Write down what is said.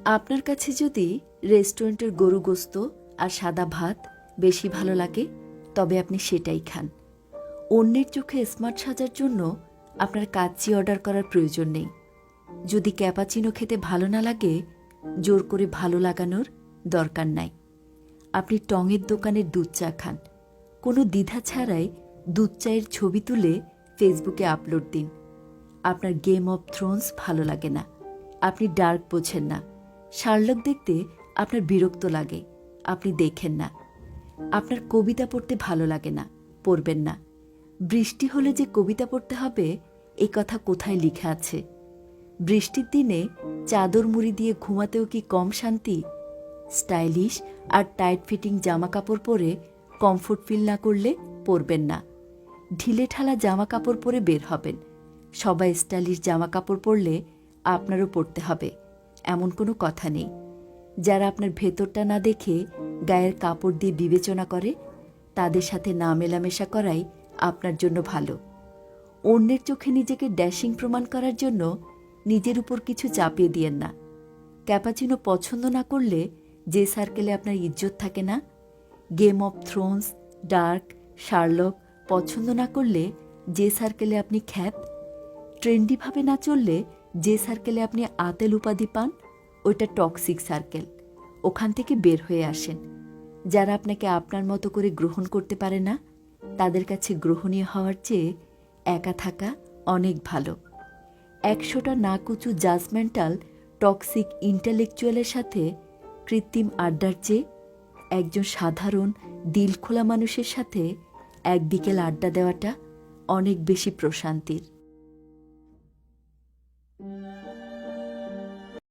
আপনার কাছে যদি রেস্টুরেন্টের গরু গোস্ত আর সাদা ভাত বেশি ভালো লাগে, তবে আপনি সেটাই খান। অন্যের চোখে স্মার্ট সাজার জন্য আপনার কাচ্চি অর্ডার করার প্রয়োজন নেই। যদি ক্যাপাচিনো খেতে ভালো না লাগে, জোর করে ভালো লাগানোর দরকার নাই। আপনি টঙের দোকানের দুধ চা খান, কোনো দ্বিধা ছাড়াই দুধ চায়ের ছবি তুলে ফেসবুকে আপলোড দিন। আপনার গেম অব থ্রোনস ভালো লাগে না, আপনি ডার্ক বোঝেন না, শার্লক দেখতে আপনার বিরক্ত লাগে, আপনি দেখেন না। আপনার কবিতা পড়তে ভালো লাগে না, পড়বেন না। বৃষ্টি হলে যে কবিতা পড়তে হবে, এই কথা কোথায় লিখা আছে? বৃষ্টির দিনে চাদর মুড়ি দিয়ে ঘুমাতেও কি কম শান্তি? স্টাইলিশ আর টাইট ফিটিং জামা কাপড় পরে কমফোর্ট ফিল না করলে পরবেন না। ঢিলে ঢালা জামা কাপড় পরে বের হবেন। সবাই স্টাইলিশ জামা কাপড় পরলে আপনারও পরতে হবে, এমন কোনো কথা নেই। যারা আপনার ভেতরটা না দেখে গায়ের কাপড় দিয়ে বিবেচনা করে, তাদের সাথে না মেলামেশা করাই আপনার জন্য ভালো। অন্যের চোখে নিজেকে ড্যাশিং প্রমাণ করার জন্য নিজের উপর কিছু চাপিয়ে দিয়েন না। ক্যাপাচিনো পছন্দ না করলে যে সার্কেলে আপনার ইজ্জত থাকে না, game of Thrones, dark, Sherlock পছন্দ না করলে যে সার্কেলে আপনি খ্যাত, ট্রেন্ডিভাবে না চললে যে সার্কেলে আপনি আতেল উপাধি পান, ওইটা টক্সিক সার্কেল। ওখান থেকে বের হয়ে আসেন। যারা আপনাকে আপনার মতো করে গ্রহণ করতে পারে না, তাদের কাছে গ্রহণীয় হওয়ার চেয়ে একা থাকা অনেক ভালো। 100টা নাকুচু জাজমেন্টাল টক্সিক ইন্টালেকচুয়ালের সাথে কৃত্রিম আড্ডার চেয়ে একজন সাধারণ দিলখোলা মানুষের সাথে এক বিকেল আড্ডা দেওয়াটা অনেক বেশি প্রশান্তির।